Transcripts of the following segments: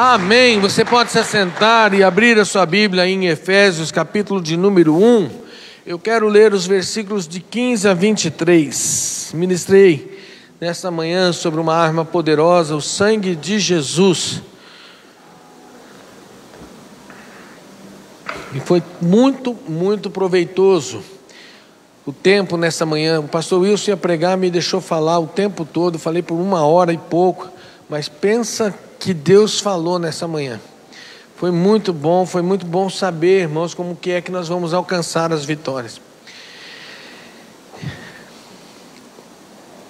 Amém. Você pode se assentar e abrir a sua Bíblia em Efésios, capítulo de número 1. Eu quero ler os versículos de 15 a 23. Ministrei nesta manhã sobre uma arma poderosa, o sangue de Jesus. E foi muito proveitoso o tempo nessa manhã. O pastor Wilson ia pregar, me deixou falar o tempo todo. Falei por 1 hora e pouco. Mas pensa que Deus falou nessa manhã. Foi muito bom saber, irmãos, como que é que nós vamos alcançar as vitórias.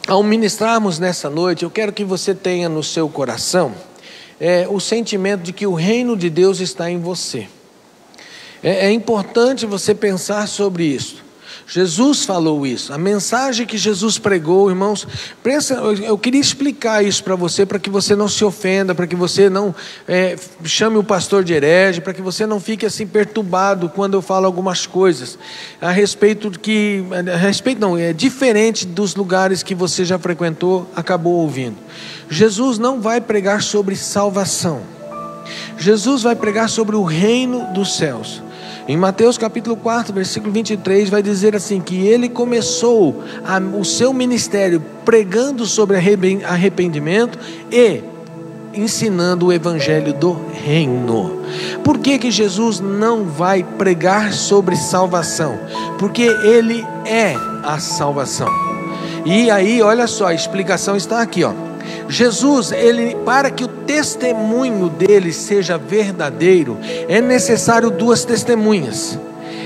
Ao ministrarmos nessa noite, eu quero que você tenha no seu coração o sentimento de que o reino de Deus está em você. É importante você pensar sobre isso. Jesus falou isso, a mensagem que Jesus pregou, irmãos, eu queria explicar isso para você, para que você não se ofenda, para que você não chame o pastor de herege, para que você não fique assim perturbado quando eu falo algumas coisas, é diferente dos lugares que você já frequentou, acabou ouvindo. Jesus não vai pregar sobre salvação, Jesus vai pregar sobre o reino dos céus. Em Mateus capítulo 4, versículo 23, vai dizer assim, que ele começou o seu ministério pregando sobre arrependimento e ensinando o evangelho do reino. Por que Jesus não vai pregar sobre salvação? Porque ele é a salvação. E aí, olha só, a explicação está aqui, ó. Jesus, para que o testemunho dele seja verdadeiro, é necessário 2 testemunhas.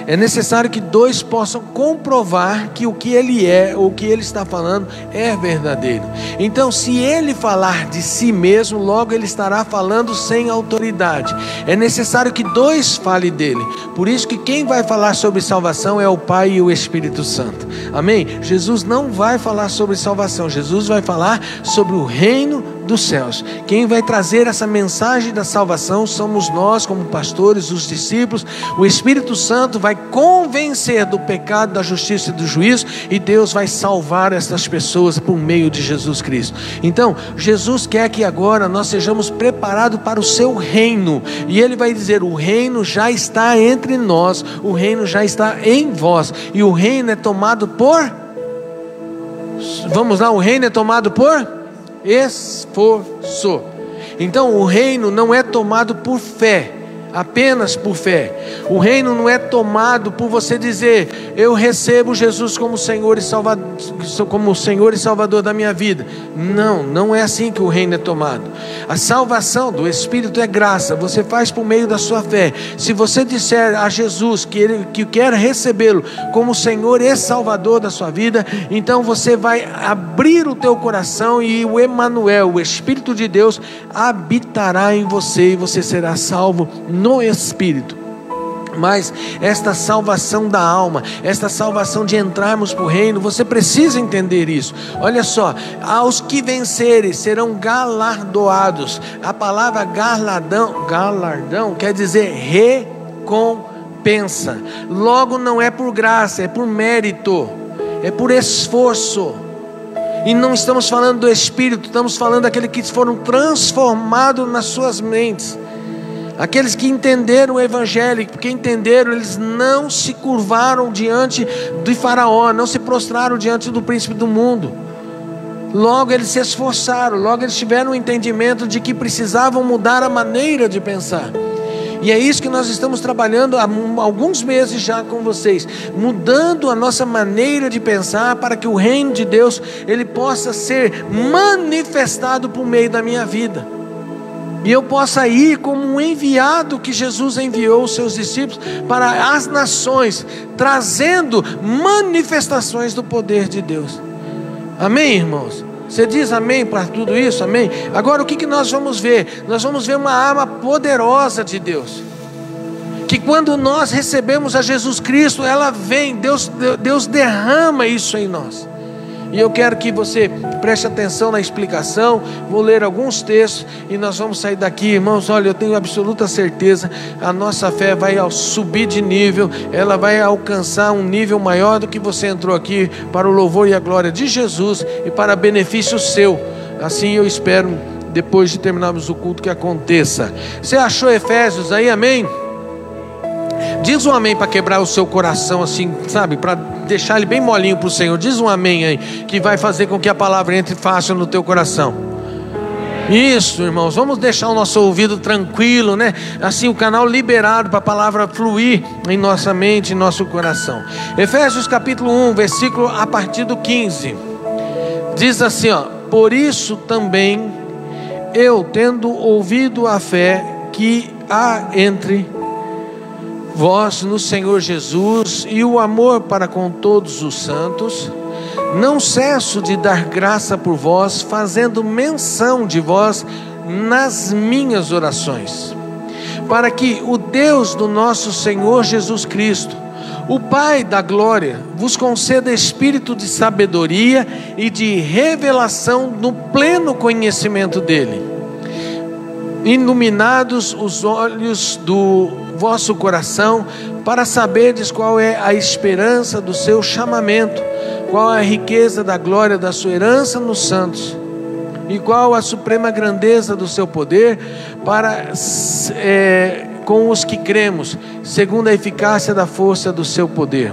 É necessário que 2 possam comprovar que o que ele é, ou o que ele está falando, é verdadeiro. Então, se ele falar de si mesmo, logo ele estará falando sem autoridade. É necessário que 2 falem dele. Por isso que quem vai falar sobre salvação é o Pai e o Espírito Santo. Amém? Jesus não vai falar sobre salvação. Jesus vai falar sobre o reino dos céus. Quem vai trazer essa mensagem da salvação somos nós, como pastores, os discípulos. O Espírito Santo vai convencer do pecado, da justiça e do juízo, e Deus vai salvar essas pessoas por meio de Jesus Cristo. Então, Jesus quer que agora nós sejamos preparados para o seu reino, e ele vai dizer: o reino já está entre nós, o reino já está em vós, e o reino é tomado por... Vamos lá, o reino é tomado por esforço. Então o reino não é tomado por fé, apenas por fé. O reino não é tomado por você dizer: eu recebo Jesus como Senhor e Salvador da minha vida. Não é assim que o reino é tomado. A salvação do Espírito é graça, você faz por meio da sua fé. Se você disser a Jesus que quer recebê-lo como Senhor e Salvador da sua vida, então você vai abrir o teu coração e o Emanuel, o Espírito de Deus, habitará em você e você será salvo no Espírito. Mas esta salvação da alma, esta salvação de entrarmos para o reino, você precisa entender isso. Olha só, aos que vencerem serão galardoados. A palavra galardão quer dizer recompensa. Logo não é por graça, é por mérito, é por esforço. E não estamos falando do Espírito, estamos falando daqueles que foram transformados nas suas mentes. Aqueles que entenderam o Evangelho, porque entenderam, eles não se curvaram diante de Faraó, não se prostraram diante do príncipe do mundo. Logo eles se esforçaram, logo eles tiveram o entendimento de que precisavam mudar a maneira de pensar. E é isso que nós estamos trabalhando há alguns meses já com vocês, mudando a nossa maneira de pensar para que o reino de Deus ele possa ser manifestado por meio da minha vida. E eu possa ir como um enviado que Jesus enviou os seus discípulos para as nações, trazendo manifestações do poder de Deus. Amém, irmãos? Você diz amém para tudo isso? Amém? Agora o que nós vamos ver? Nós vamos ver uma arma poderosa de Deus, que quando nós recebemos a Jesus Cristo, ela vem, Deus derrama isso em nós. E eu quero que você preste atenção na explicação. Vou ler alguns textos e nós vamos sair daqui, irmãos. Olha, eu tenho absoluta certeza, a nossa fé vai subir de nível. Ela vai alcançar um nível maior do que você entrou aqui, para o louvor e a glória de Jesus e para benefício seu. Assim eu espero depois de terminarmos o culto, que aconteça. Você achou Efésios aí, amém? Diz um amém para quebrar o seu coração, assim, sabe, para deixar ele bem molinho para o Senhor. Diz um amém aí, que vai fazer com que a palavra entre fácil no teu coração. Isso, irmãos, vamos deixar o nosso ouvido tranquilo, né? Assim, o canal liberado para a palavra fluir em nossa mente, em nosso coração. Efésios capítulo 1, versículo a partir do 15. Diz assim, ó: por isso também eu, tendo ouvido a fé que há entre vós no Senhor Jesus e o amor para com todos os santos, não cesso de dar graça por vós, fazendo menção de vós nas minhas orações, para que o Deus do nosso Senhor Jesus Cristo, o Pai da glória, vos conceda espírito de sabedoria e de revelação no pleno conhecimento dele, iluminados os olhos do vosso coração, para saberdes qual é a esperança do seu chamamento, qual a riqueza da glória da sua herança nos santos, e qual a suprema grandeza do seu poder para com os que cremos, segundo a eficácia da força do seu poder,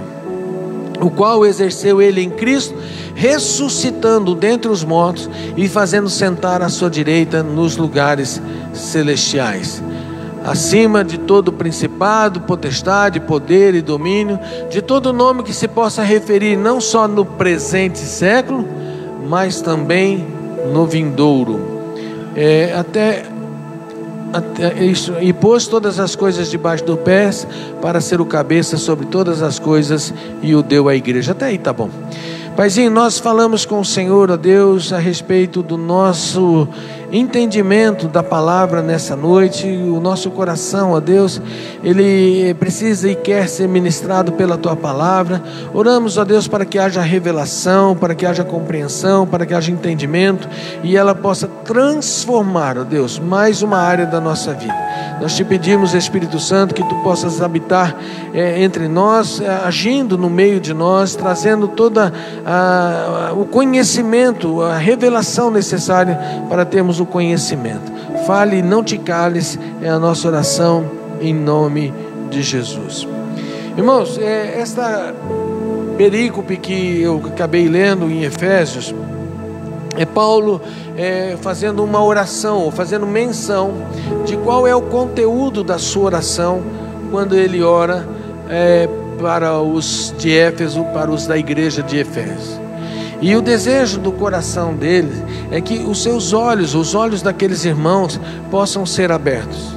o qual exerceu ele em Cristo, ressuscitando dentre os mortos e fazendo sentar à sua direita nos lugares celestiais, acima de todo principado, potestade, poder e domínio, de todo nome que se possa referir não só no presente século, mas também no vindouro. Até isso, e pôs todas as coisas debaixo dos pés, para ser o cabeça sobre todas as coisas, e o deu à igreja. Até aí tá bom. Paizinho, nós falamos com o Senhor, ó Deus, a respeito do nosso entendimento da palavra nessa noite. O nosso coração, ó Deus, ele precisa e quer ser ministrado pela Tua palavra. Oramos, ó Deus, para que haja revelação, para que haja compreensão, para que haja entendimento, e ela possa transformar, ó Deus, mais uma área da nossa vida. Nós te pedimos, Espírito Santo, que Tu possas habitar entre nós, agindo no meio de nós, trazendo toda o conhecimento, a revelação necessária para termos o conhecimento. Fale e não te cales, é a nossa oração em nome de Jesus. Irmãos, esta perícope que eu acabei lendo em Efésios, é Paulo fazendo uma oração, fazendo menção de qual é o conteúdo da sua oração quando ele ora para os de Éfeso, para os da igreja de Efésios. E o desejo do coração dele é que os seus olhos, os olhos daqueles irmãos, possam ser abertos,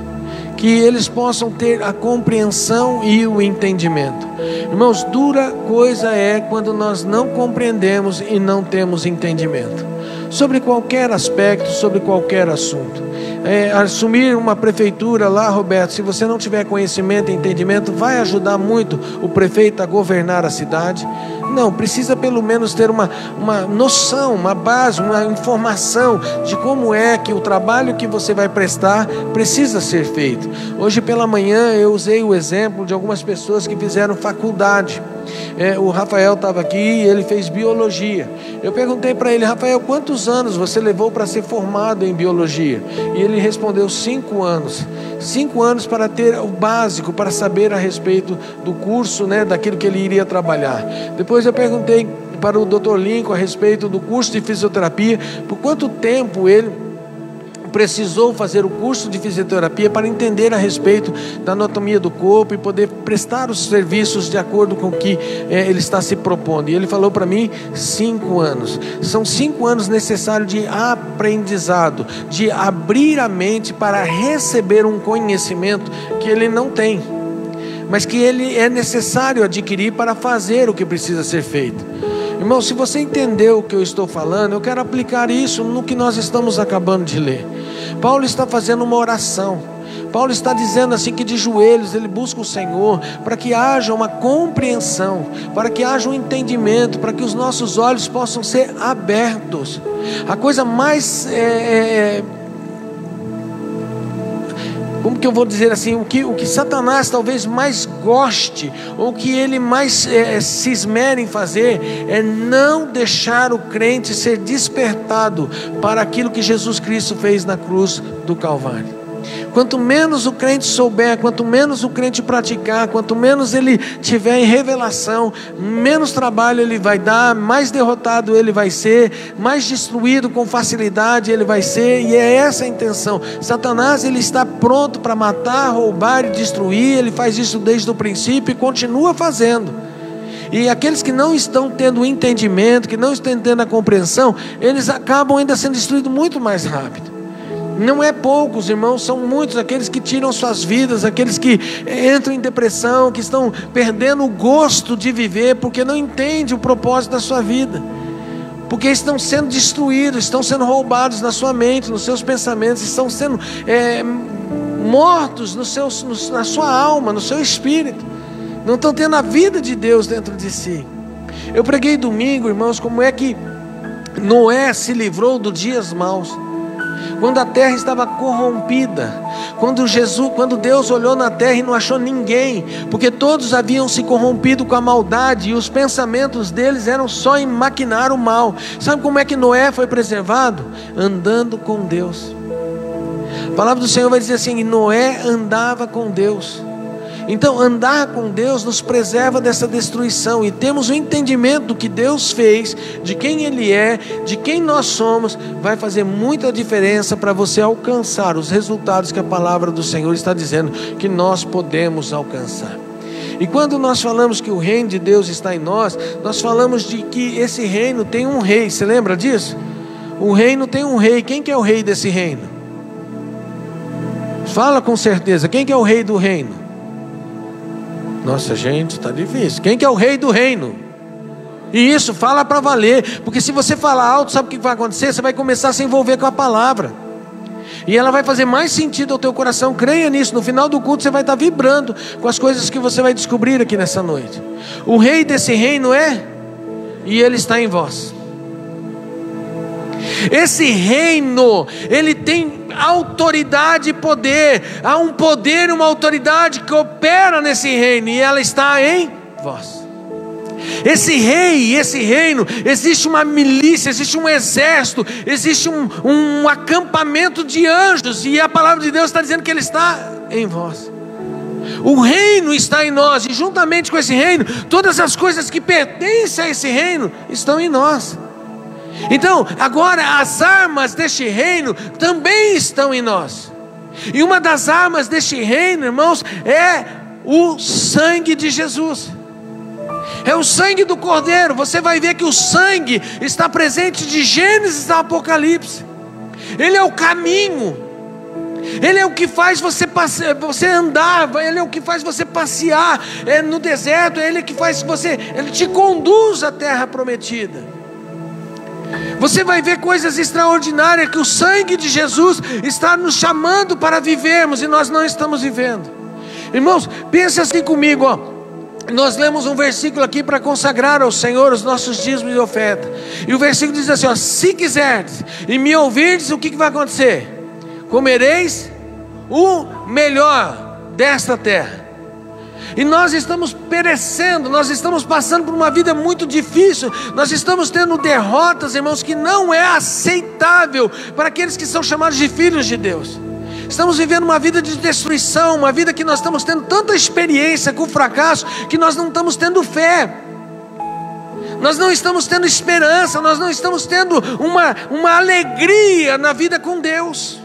que eles possam ter a compreensão e o entendimento. Irmãos, dura coisa é quando nós não compreendemos e não temos entendimento sobre qualquer aspecto, sobre qualquer assunto. Assumir uma prefeitura lá, Roberto, se você não tiver conhecimento e entendimento, vai ajudar muito o prefeito a governar a cidade? Não, precisa pelo menos ter uma noção, uma base, uma informação de como é que o trabalho que você vai prestar precisa ser feito. Hoje pela manhã eu usei o exemplo de algumas pessoas que fizeram faculdade. O Rafael estava aqui e ele fez biologia. Eu perguntei para ele: Rafael, quantos anos você levou para ser formado em biologia? E ele respondeu: 5 anos. 5 anos para ter o básico, para saber a respeito do curso, daquilo que ele iria trabalhar. Depois eu perguntei para o Dr. Lincoln a respeito do curso de fisioterapia, por quanto tempo ele precisou fazer o curso de fisioterapia para entender a respeito da anatomia do corpo e poder prestar os serviços de acordo com o que ele está se propondo. E ele falou para mim: 5 anos. São 5 anos necessários de aprendizado, de abrir a mente para receber um conhecimento que ele não tem, mas que ele é necessário adquirir para fazer o que precisa ser feito. Irmão, se você entendeu o que eu estou falando, eu quero aplicar isso no que nós estamos acabando de ler. Paulo está fazendo uma oração. Paulo está dizendo assim que de joelhos ele busca o Senhor para que haja uma compreensão, para que haja um entendimento, para que os nossos olhos possam ser abertos. A coisa mais como que eu vou dizer assim, o que Satanás talvez mais goste, ou que ele mais se esmere em fazer, é não deixar o crente ser despertado para aquilo que Jesus Cristo fez na cruz do Calvário. Quanto menos o crente souber, quanto menos o crente praticar, quanto menos ele tiver em revelação, menos trabalho ele vai dar, mais derrotado ele vai ser, mais destruído com facilidade ele vai ser, e é essa a intenção. Satanás, ele está pronto para matar, roubar e destruir, ele faz isso desde o princípio e continua fazendo. E aqueles que não estão tendo o entendimento, que não estão tendo a compreensão, eles acabam ainda sendo destruídos muito mais rápido. Não é poucos, irmãos, são muitos aqueles que tiram suas vidas, aqueles que entram em depressão, que estão perdendo o gosto de viver, porque não entendem o propósito da sua vida, porque estão sendo destruídos, estão sendo roubados na sua mente, nos seus pensamentos, estão sendo mortos na sua alma, no seu espírito, não estão tendo a vida de Deus dentro de si. Eu preguei domingo, irmãos, como é que Noé se livrou dos dias maus. Quando a terra estava corrompida, quando Deus olhou na terra e não achou ninguém, porque todos haviam se corrompido com a maldade, e os pensamentos deles eram só em maquinar o mal. Sabe como é que Noé foi preservado? Andando com Deus. A palavra do Senhor vai dizer assim: Noé andava com Deus. Então, andar com Deus nos preserva dessa destruição, e temos o entendimento do que Deus fez, de quem Ele é, de quem nós somos, vai fazer muita diferença para você alcançar os resultados que a palavra do Senhor está dizendo que nós podemos alcançar. E quando nós falamos que o reino de Deus está em nós, nós falamos de que esse reino tem um rei. Você lembra disso? O reino tem um rei. Quem que é o rei desse reino? Fala com certeza, quem que é o rei do reino? Nossa, gente, está difícil. Quem que é o rei do reino? E isso, fala para valer. Porque se você falar alto, sabe o que vai acontecer? Você vai começar a se envolver com a palavra, e ela vai fazer mais sentido ao teu coração. Creia nisso. No final do culto você vai estar vibrando com as coisas que você vai descobrir aqui nessa noite. O rei desse reino e ele está em vós. Esse reino, ele tem autoridade e poder. Há um poder e uma autoridade que opera nesse reino, e ela está em vós. Esse rei, esse reino, existe uma milícia, existe um exército, existe um acampamento de anjos, e a palavra de Deus está dizendo que ele está em vós. O reino está em nós, e juntamente com esse reino, todas as coisas que pertencem a esse reino estão em nós. Então, agora as armas deste reino também estão em nós. E uma das armas deste reino, irmãos, é o sangue de Jesus. É o sangue do Cordeiro. Você vai ver que o sangue está presente de Gênesis a Apocalipse. Ele é o caminho. Ele é o que faz você andar. Ele é o que faz você passear no deserto. Ele é que faz ele te conduz à terra prometida. Você vai ver coisas extraordinárias que o sangue de Jesus está nos chamando para vivermos, e nós não estamos vivendo. Irmãos, pense assim comigo, ó. Nós lemos um versículo aqui para consagrar ao Senhor os nossos dízimos e oferta. E o versículo diz assim, ó: se quiserdes e me ouvirdes, o que vai acontecer? Comereis o melhor desta terra. E nós estamos perecendo, nós estamos passando por uma vida muito difícil, nós estamos tendo derrotas, irmãos, que não é aceitável para aqueles que são chamados de filhos de Deus. Estamos vivendo uma vida de destruição, uma vida que nós estamos tendo tanta experiência com o fracasso, que nós não estamos tendo fé, nós não estamos tendo esperança, nós não estamos tendo uma alegria na vida com Deus.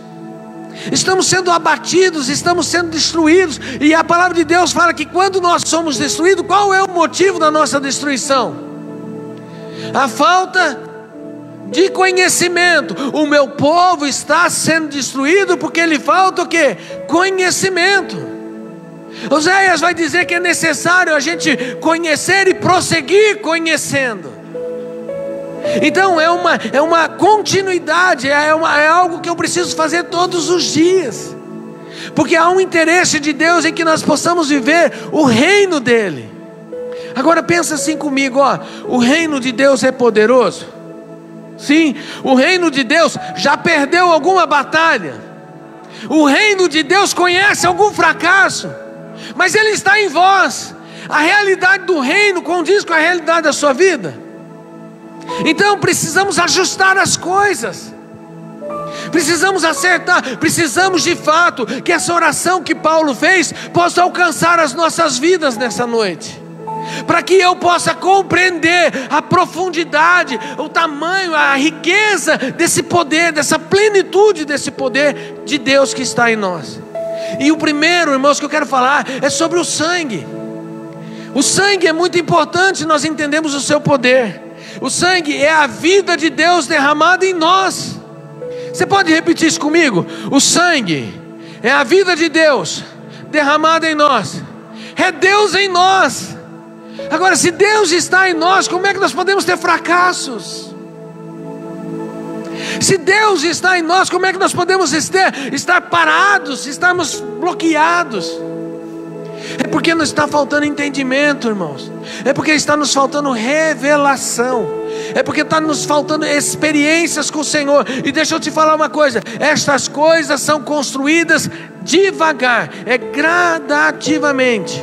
Estamos sendo abatidos, estamos sendo destruídos. E a palavra de Deus fala que quando nós somos destruídos, qual é o motivo da nossa destruição? A falta de conhecimento. O meu povo está sendo destruído porque lhe falta o quê? Conhecimento. Oséias vai dizer que é necessário a gente conhecer e prosseguir conhecendo. Então é uma continuidade, é algo que eu preciso fazer todos os dias, porque há um interesse de Deus em que nós possamos viver o reino dele. Agora pensa assim comigo, ó: o reino de Deus é poderoso? Sim. O reino de Deus já perdeu alguma batalha? O reino de Deus conhece algum fracasso, mas ele está em vós. A realidade do reino condiz com a realidade da sua vida. Então precisamos ajustar as coisas, precisamos acertar, precisamos de fato que essa oração que Paulo fez possa alcançar as nossas vidas nessa noite, para que eu possa compreender a profundidade, o tamanho, a riqueza desse poder, dessa plenitude desse poder de Deus que está em nós. E o primeiro, irmãos, que eu quero falar é sobre o sangue. O sangue é muito importante, nós entendemos o seu poder. O sangue é a vida de Deus derramada em nós. Você pode repetir isso comigo? O sangue é a vida de Deus derramada em nós. É Deus em nós. Agora, se Deus está em nós, como é que nós podemos ter fracassos? Se Deus está em nós, como é que nós podemos estar parados, estarmos bloqueados? É porque nos está faltando entendimento, irmãos. É porque está nos faltando revelação. É porque está nos faltando experiências com o Senhor. E deixa eu te falar uma coisa: estas coisas são construídas devagar, gradativamente.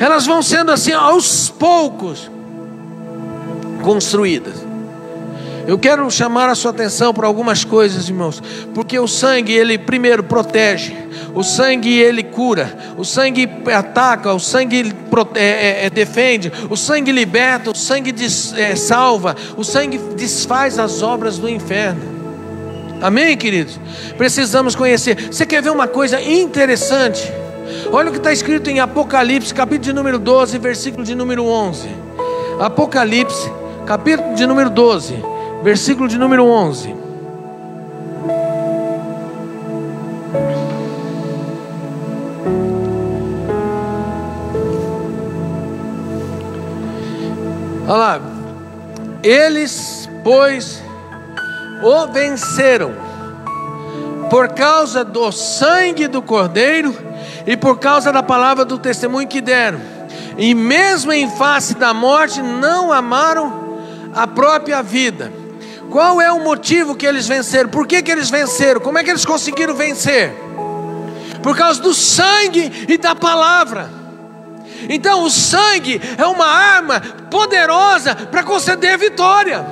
Elas vão sendo assim aos poucos construídas. Eu quero chamar a sua atenção para algumas coisas, irmãos, porque o sangue, ele primeiro protege, o sangue ele cura, o sangue ataca, o sangue defende, o sangue liberta, o sangue salva, o sangue desfaz as obras do inferno. Amém, queridos? Precisamos conhecer. Você quer ver uma coisa interessante? Olha o que está escrito em Apocalipse, capítulo de número 12, versículo de número 11. Apocalipse, capítulo de número 12, versículo de número 11. Olha lá. Eles, pois, o venceram por causa do sangue do Cordeiro e por causa da palavra do testemunho que deram. E mesmo em face da morte não amaram a própria vida. Qual é o motivo que eles venceram? Por que eles venceram? Como é que eles conseguiram vencer? Por causa do sangue e da palavra. Então o sangue é uma arma poderosa para conceder vitória.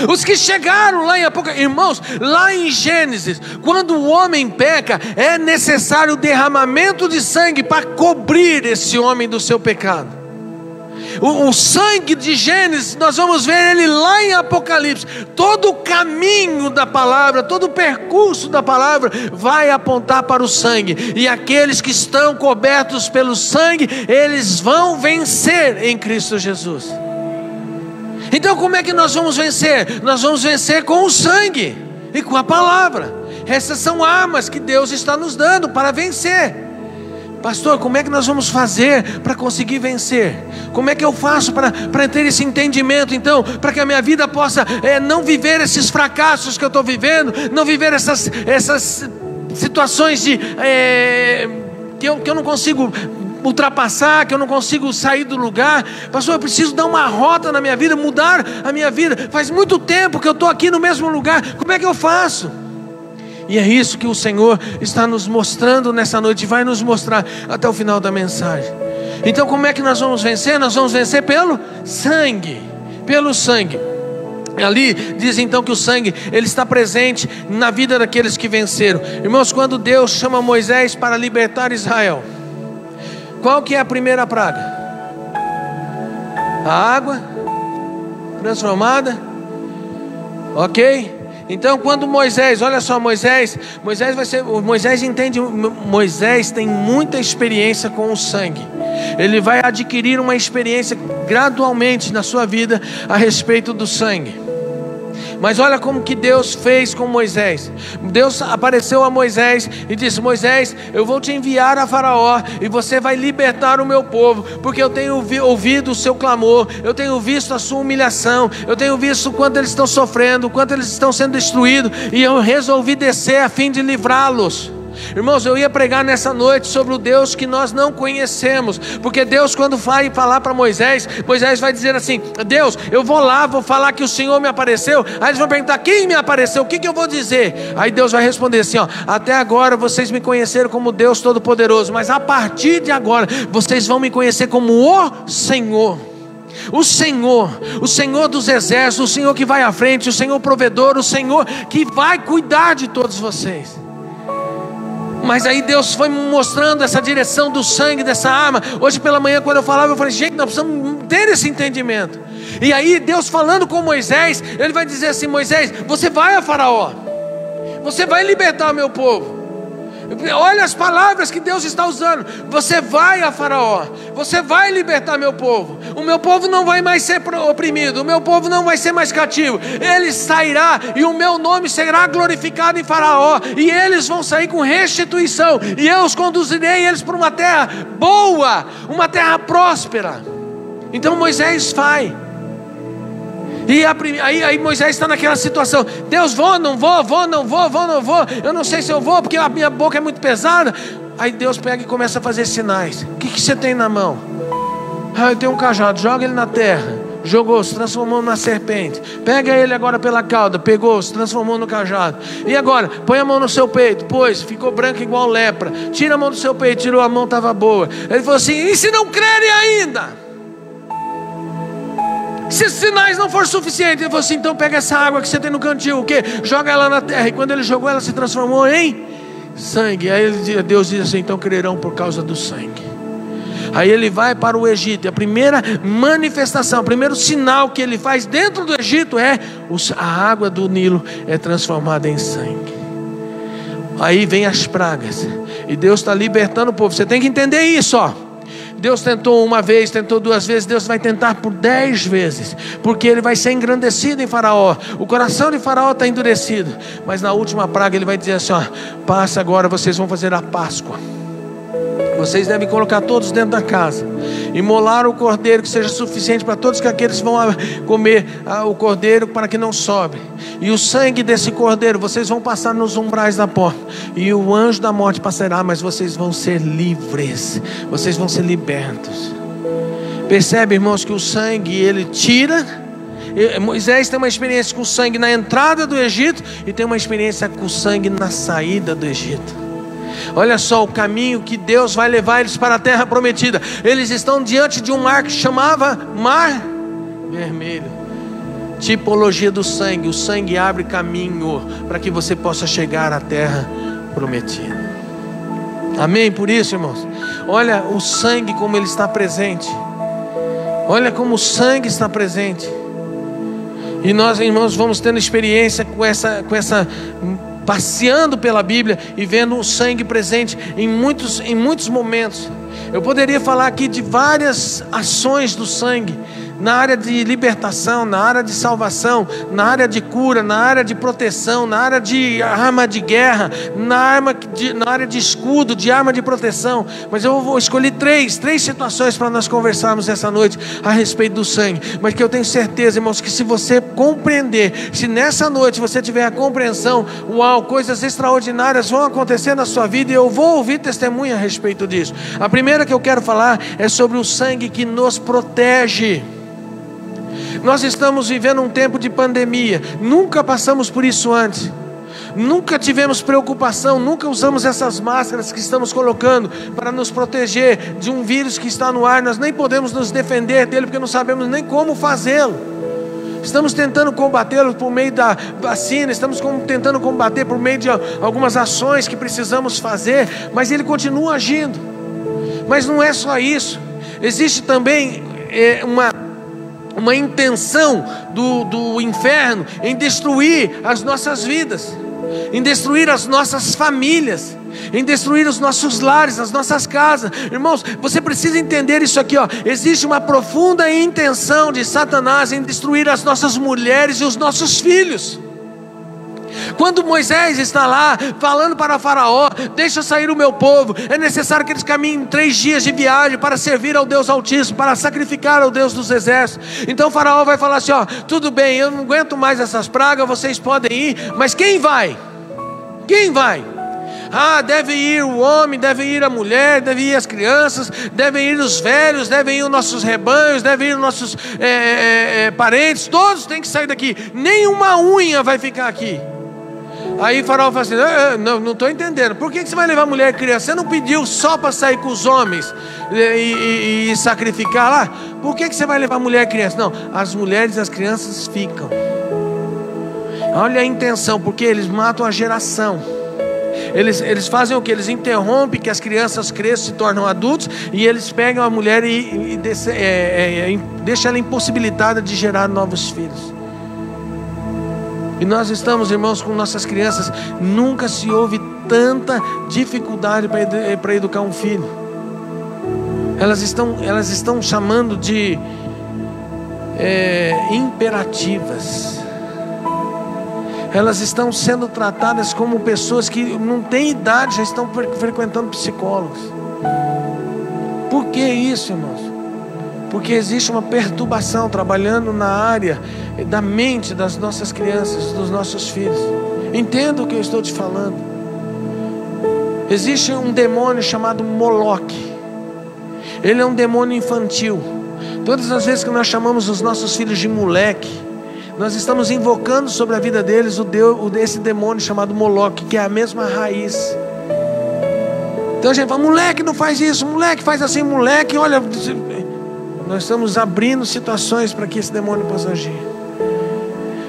Os que chegaram lá em Apocalipse, irmãos, lá em Gênesis, quando o homem peca, é necessário o derramamento de sangue para cobrir esse homem do seu pecado. O sangue de Gênesis, nós vamos ver ele lá em Apocalipse. Todo o caminho da palavra, todo o percurso da palavra vai apontar para o sangue. E aqueles que estão cobertos pelo sangue, eles vão vencer em Cristo Jesus. Então como é que nós vamos vencer? Nós vamos vencer com o sangue e com a palavra. Essas são armas que Deus está nos dando para vencer. Pastor, como é que nós vamos fazer para conseguir vencer? Como é que eu faço para ter esse entendimento, então, para que a minha vida possa não viver esses fracassos que eu estou vivendo, não viver essas situações que eu não consigo ultrapassar, que eu não consigo sair do lugar? Pastor, eu preciso dar uma rota na minha vida, mudar a minha vida. Faz muito tempo que eu estou aqui no mesmo lugar. Como é que eu faço? E é isso que o Senhor está nos mostrando nessa noite, vai nos mostrar até o final da mensagem. Então como é que nós vamos vencer? Nós vamos vencer pelo sangue. Pelo sangue. Ali diz então que o sangue, ele está presente na vida daqueles que venceram. Irmãos, quando Deus chama Moisés para libertar Israel, qual que é a primeira praga? A água transformada. Ok? Então quando Moisés, olha só, Moisés tem muita experiência com o sangue. Ele vai adquirir uma experiência gradualmente na sua vida a respeito do sangue. Mas olha como que Deus fez com Moisés. Deus apareceu a Moisés e disse: Moisés, eu vou te enviar a Faraó e você vai libertar o meu povo, porque eu tenho ouvido o seu clamor, eu tenho visto a sua humilhação, eu tenho visto o quanto eles estão sofrendo, o quanto eles estão sendo destruídos, e eu resolvi descer a fim de livrá-los. Irmãos, eu ia pregar nessa noite sobre o Deus que nós não conhecemos, porque Deus, quando vai falar para Moisés, Moisés vai dizer assim: Deus, eu vou lá, vou falar que o Senhor me apareceu. Aí eles vão perguntar: quem me apareceu? O que eu vou dizer? Aí Deus vai responder assim: até agora vocês me conheceram como Deus Todo-Poderoso, mas a partir de agora vocês vão me conhecer como o Senhor. O Senhor dos exércitos, o Senhor que vai à frente, o Senhor provedor, o Senhor que vai cuidar de todos vocês. Mas aí Deus foi me mostrando essa direção do sangue, dessa arma. Hoje pela manhã, quando eu falava, eu falei: gente, nós precisamos ter esse entendimento. E aí Deus falando com Moisés, Ele vai dizer assim: Moisés, você vai a Faraó, você vai libertar o meu povo. Olha as palavras que Deus está usando. Você vai a Faraó, você vai libertar meu povo. O meu povo não vai mais ser oprimido, o meu povo não vai ser mais cativo. Ele sairá e o meu nome será glorificado em Faraó, e eles vão sair com restituição, e eu os conduzirei eles para uma terra boa, uma terra próspera. Então Moisés vai. E aí Moisés está naquela situação: Deus, vou, não vou, eu não sei se eu vou, porque a minha boca é muito pesada. Aí Deus pega e começa a fazer sinais. O que você tem na mão? Eu tenho um cajado, joga ele na terra. Jogou, se transformou numa serpente. Pega ele agora pela cauda, pegou, se transformou no cajado. E agora, põe a mão no seu peito, pois ficou branco igual lepra. Tira a mão do seu peito, tirou a mão, estava boa. Ele falou assim: e se não crerem ainda? Se esses sinais não forem suficientes, ele falou assim: então pega essa água que você tem no cantil, o quê? Joga ela na terra. E quando ele jogou, ela se transformou em sangue. Aí Deus diz assim: então crerão por causa do sangue. Aí ele vai para o Egito, e a primeira manifestação, o primeiro sinal que ele faz dentro do Egito é a água do Nilo é transformada em sangue. Aí vem as pragas, e Deus está libertando o povo. Você tem que entender isso, Deus tentou uma vez, tentou duas vezes, Deus vai tentar por 10 vezes, porque ele vai ser engrandecido em Faraó. O coração de Faraó está endurecido, mas na última praga ele vai dizer assim: passa agora, vocês vão fazer a Páscoa. Vocês devem colocar todos dentro da casa, imolar o cordeiro que seja suficiente para todos aqueles que vão comer o cordeiro, para que não sobre. E o sangue desse cordeiro vocês vão passar nos umbrais da porta, e o anjo da morte passará, mas vocês vão ser livres, vocês vão ser libertos. Percebe, irmãos, que o sangue ele tira. Moisés tem uma experiência com o sangue na entrada do Egito, e tem uma experiência com o sangue na saída do Egito. Olha só o caminho que Deus vai levar eles para a terra prometida. Eles estão diante de um mar que chamava Mar Vermelho. Tipologia do sangue. O sangue abre caminho para que você possa chegar à terra prometida. Amém? Por isso, irmãos, olha o sangue como ele está presente. Olha como o sangue está presente. E nós, irmãos, vamos tendo experiência com essa passeando pela Bíblia e vendo o sangue presente em muitos momentos. Eu poderia falar aqui de várias ações do sangue, na área de libertação, na área de salvação, na área de cura, na área de proteção, na área de arma de guerra, na área de escudo, de arma de proteção. Mas eu vou escolher três situações para nós conversarmos essa noite a respeito do sangue. Mas que eu tenho certeza, irmãos, que se você compreender, se nessa noite você tiver a compreensão, uau, coisas extraordinárias vão acontecer na sua vida, e eu vou ouvir testemunha a respeito disso. A primeira que eu quero falar é sobre o sangue que nos protege. Nós estamos vivendo um tempo de pandemia, nunca passamos por isso antes, nunca tivemos preocupação, nunca usamos essas máscaras que estamos colocando para nos proteger de um vírus que está no ar. Nós nem podemos nos defender dele, porque não sabemos nem como fazê-lo. Estamos tentando combatê-lo por meio da vacina, estamos tentando combater por meio de algumas ações que precisamos fazer, mas ele continua agindo. Mas não é só isso, existe também uma intenção do inferno em destruir as nossas vidas, em destruir as nossas famílias, em destruir os nossos lares, as nossas casas. Irmãos, você precisa entender isso aqui, existe uma profunda intenção de Satanás em destruir as nossas mulheres e os nossos filhos. Quando Moisés está lá falando para Faraó: deixa sair o meu povo, é necessário que eles caminhem 3 dias de viagem para servir ao Deus Altíssimo, para sacrificar ao Deus dos exércitos. Então Faraó vai falar assim: tudo bem, eu não aguento mais essas pragas, vocês podem ir, mas quem vai? Quem vai? Deve ir o homem, deve ir a mulher, deve ir as crianças, devem ir os velhos, devem ir os nossos rebanhos, devem ir os nossos parentes, todos têm que sair daqui, nenhuma unha vai ficar aqui. Aí Faraó fala assim: não estou entendendo, por que você vai levar mulher e criança? Você não pediu só para sair com os homens e sacrificar lá? Por que você vai levar mulher e criança? Não, as mulheres e as crianças ficam. Olha a intenção, porque eles matam a geração. Eles fazem o que? Eles interrompem que as crianças cresçam, se tornam adultos, e eles pegam a mulher e deixam ela impossibilitada de gerar novos filhos. E nós estamos, irmãos, com nossas crianças. Nunca se houve tanta dificuldade para educar um filho. Elas estão chamando de imperativas. Elas estão sendo tratadas como pessoas que não têm idade, já estão frequentando psicólogos. Por que isso, irmãos? Porque existe uma perturbação trabalhando na área da mente das nossas crianças, dos nossos filhos. Entenda o que eu estou te falando. Existe um demônio chamado Moloque. Ele é um demônio infantil. Todas as vezes que nós chamamos os nossos filhos de moleque, nós estamos invocando sobre a vida deles esse demônio chamado Moloque, que é a mesma raiz. Então a gente fala: moleque, não faz isso, moleque, faz assim, moleque, olha. Nós estamos abrindo situações para que esse demônio possa agir.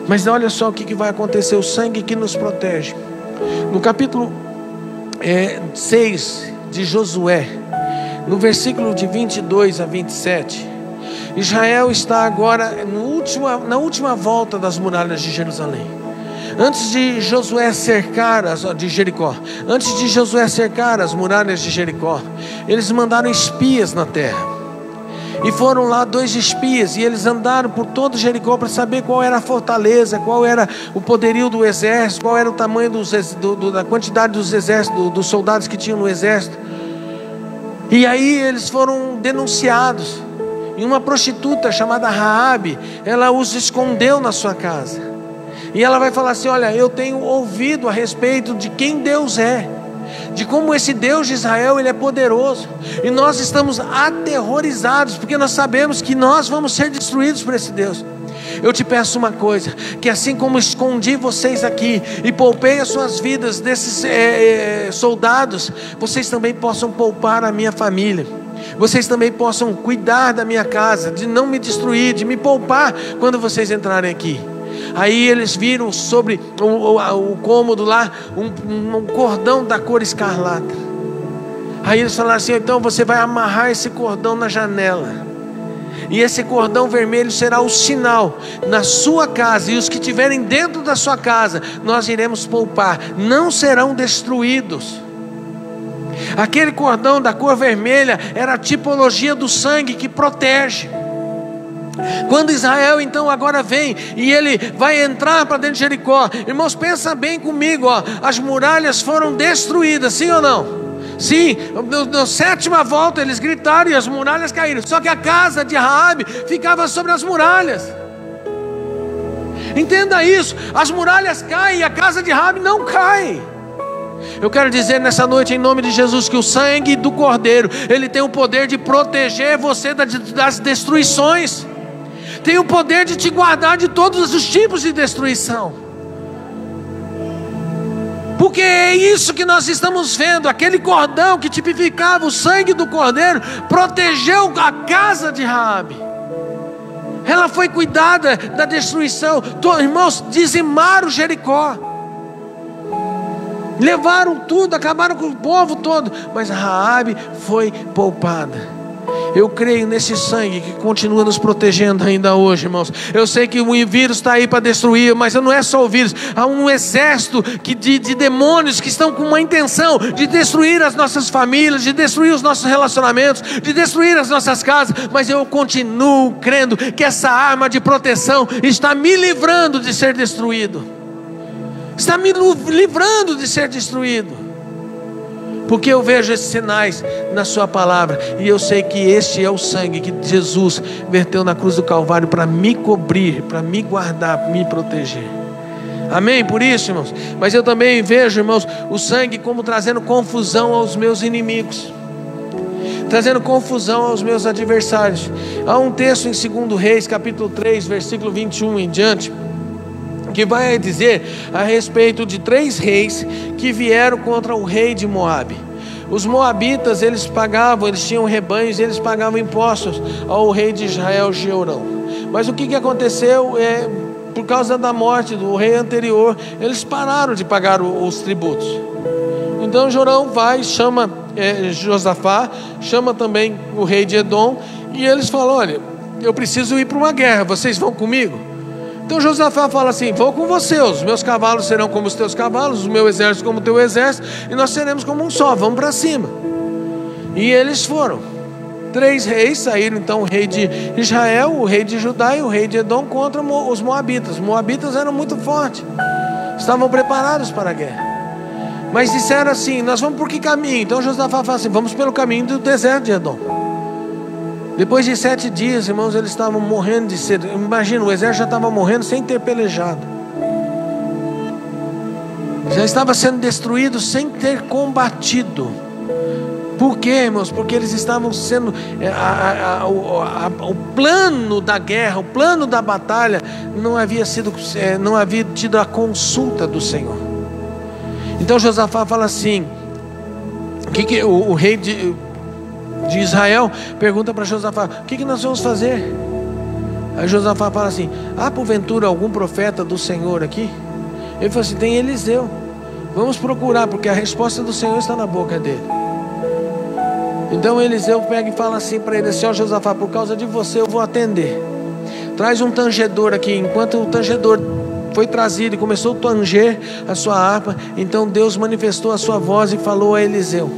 Mas olha só o que vai acontecer: o sangue que nos protege. No capítulo 6 de Josué, no versículo de 22 a 27, Israel está agora na última volta das muralhas de Jerusalém. Antes de Josué cercar de Jericó, antes de Josué cercar as muralhas de Jericó, eles mandaram espias na terra. E foram lá 2 espias, e eles andaram por todo Jericó para saber qual era a fortaleza, qual era o poderio do exército, qual era o tamanho da quantidade dos exércitos, dos soldados que tinham no exército. E aí eles foram denunciados. E uma prostituta chamada Raabe, ela os escondeu na sua casa. E ela vai falar assim: olha, eu tenho ouvido a respeito de quem Deus é, de como esse Deus de Israel, ele é poderoso, e nós estamos aterrorizados, porque nós sabemos que nós vamos ser destruídos por esse Deus. Eu te peço uma coisa, que assim como escondi vocês aqui e poupei as suas vidas desses soldados, vocês também possam poupar a minha família, vocês também possam cuidar da minha casa, de não me destruir, de me poupar quando vocês entrarem aqui. Aí eles viram sobre o cômodo lá um cordão da cor escarlata. Aí eles falaram assim: então você vai amarrar esse cordão na janela, e esse cordão vermelho será o sinal na sua casa, e os que estiverem dentro da sua casa nós iremos poupar, não serão destruídos. Aquele cordão da cor vermelha era a tipologia do sangue que protege. Quando Israel então agora vem e ele vai entrar para dentro de Jericó, irmãos, pensa bem comigo, as muralhas foram destruídas, sim ou não? Sim, na 7ª volta eles gritaram e as muralhas caíram. Só que a casa de Raabe ficava sobre as muralhas. Entenda isso, as muralhas caem e a casa de Raabe não cai. Eu quero dizer nessa noite, em nome de Jesus, que o sangue do Cordeiro, ele tem o poder de proteger você das destruições, tem o poder de te guardar de todos os tipos de destruição. Porque é isso que nós estamos vendo. Aquele cordão que tipificava o sangue do Cordeiro protegeu a casa de Raabe. Ela foi cuidada da destruição. Irmãos, dizimaram Jericó, levaram tudo, acabaram com o povo todo, mas Raabe foi poupada. Eu creio nesse sangue que continua nos protegendo ainda hoje, irmãos. Eu sei que o vírus está aí para destruir, mas não é só o vírus. Há um exército de demônios que estão com uma intenção de destruir as nossas famílias, de destruir os nossos relacionamentos, de destruir as nossas casas. Mas eu continuo crendo que essa arma de proteção está me livrando de ser destruído, está me livrando de ser destruído. Porque eu vejo esses sinais na sua palavra, e eu sei que este é o sangue que Jesus verteu na cruz do Calvário para me cobrir, para me guardar, para me proteger. Amém? Por isso, irmãos. Mas eu também vejo, irmãos, o sangue como trazendo confusão aos meus inimigos, trazendo confusão aos meus adversários. Há um texto em 2 Reis, capítulo 3, versículo 21 em diante, que vai dizer a respeito de 3 reis que vieram contra o rei de Moabe. Os moabitas, eles tinham rebanhos, eles pagavam impostos ao rei de Israel, Jeorão. Mas o que aconteceu? Por causa da morte do rei anterior, eles pararam de pagar os tributos. Então Jorão vai, chama Josafá, chama também o rei de Edom, e eles falam: olha, eu preciso ir para uma guerra, vocês vão comigo? Então Josafá fala assim: vou com você, os meus cavalos serão como os teus cavalos, o meu exército como o teu exército, e nós seremos como um só, vamos para cima. E eles foram. 3 reis saíram, então o rei de Israel, o rei de Judá e o rei de Edom contra os moabitas. Os moabitas eram muito fortes, estavam preparados para a guerra, mas disseram assim: nós vamos por que caminho? Então Josafá fala assim: vamos pelo caminho do deserto de Edom. Depois de 7 dias, irmãos, eles estavam morrendo de sede. Imagina, o exército já estava morrendo sem ter pelejado, já estava sendo destruído sem ter combatido. Por quê, irmãos? Porque eles estavam sendo o plano da guerra, o plano da batalha não havia tido a consulta do Senhor. Então Josafá fala assim, o rei de Israel pergunta para Josafá: o que nós vamos fazer? Aí Josafá fala assim: há porventura algum profeta do Senhor aqui? Ele falou assim: tem Eliseu, vamos procurar, porque a resposta do Senhor está na boca dele. Então Eliseu pega e fala assim para ele: Senhor Josafá, por causa de você eu vou atender. Traz um tangedor aqui. Enquanto o tangedor foi trazido e começou a tanger a sua harpa, então Deus manifestou a sua voz e falou a Eliseu.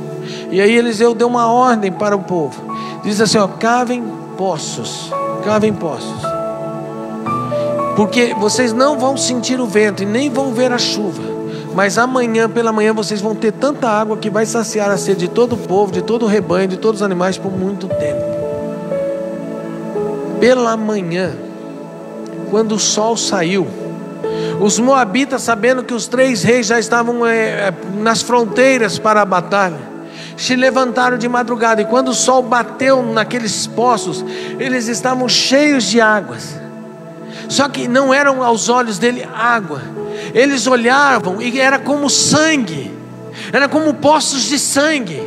E aí Eliseu deu uma ordem para o povo. Diz assim: ó, cavem poços, porque vocês não vão sentir o vento e nem vão ver a chuva, mas amanhã pela manhã vocês vão ter tanta água que vai saciar a sede de todo o povo, de todo o rebanho, de todos os animais por muito tempo. Pela manhã, quando o sol saiu, os moabitas, sabendo que os 3 reis já estavam nas fronteiras para a batalha, se levantaram de madrugada, e quando o sol bateu naqueles poços, eles estavam cheios de águas, só que não eram aos olhos dele água. Eles olhavam e era como sangue, era como poços de sangue.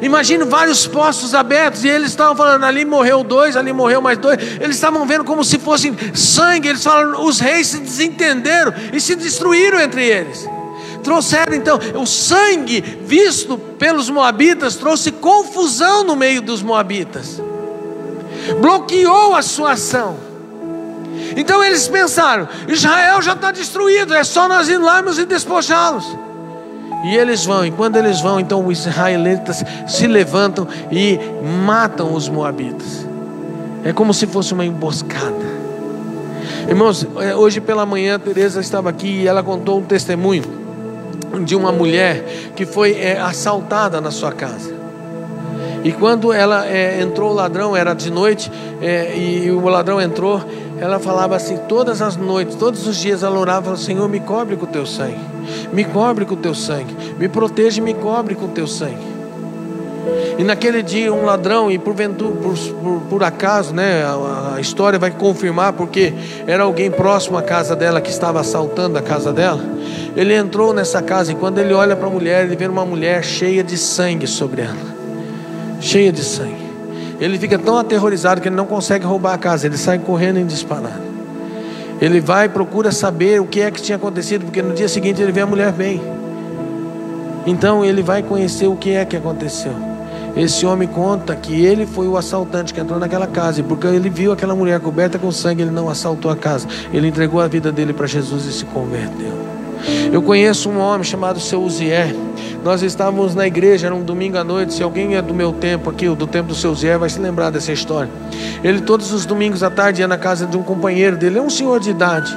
Imagina vários poços abertos, e eles estavam falando: ali morreu 2, ali morreu mais 2. Eles estavam vendo como se fosse sangue. Eles falaram: os reis se desentenderam e se destruíram entre eles. Trouxeram então o sangue visto pelos moabitas, trouxe confusão no meio dos moabitas, bloqueou a sua ação. Então eles pensaram: Israel já está destruído, é só nós irmos e despojá-los. E eles vão, e quando eles vão, então os israelitas se levantam e matam os moabitas. É como se fosse uma emboscada. Irmãos, hoje pela manhã Teresa estava aqui e ela contou um testemunho de uma mulher que foi assaltada na sua casa. E quando ela entrou, o ladrão, era de noite, e o ladrão entrou, ela falava assim, todas as noites, todos os dias ela orava, falava: Senhor, me cobre com o teu sangue, me cobre com o teu sangue, me protege e me cobre com o teu sangue. E naquele dia um ladrão, e por acaso, né, a história vai confirmar, porque era alguém próximo à casa dela que estava assaltando a casa dela. Ele entrou nessa casa, e quando ele olha para a mulher, ele vê uma mulher cheia de sangue sobre ela, cheia de sangue. Ele fica tão aterrorizado que ele não consegue roubar a casa, ele sai correndo em disparado. Ele vai e procura saber o que é que tinha acontecido, porque no dia seguinte ele vê a mulher bem. Então ele vai conhecer o que é que aconteceu. Esse homem conta que ele foi o assaltante que entrou naquela casa, e porque ele viu aquela mulher coberta com sangue, ele não assaltou a casa, ele entregou a vida dele para Jesus e se converteu. Eu conheço um homem chamado Seu Uzier. Nós estávamos na igreja, era um domingo à noite. Se alguém é do meu tempo aqui, do tempo do Seu Uzier, vai se lembrar dessa história. Ele todos os domingos à tarde ia na casa de um companheiro dele, é um senhor de idade,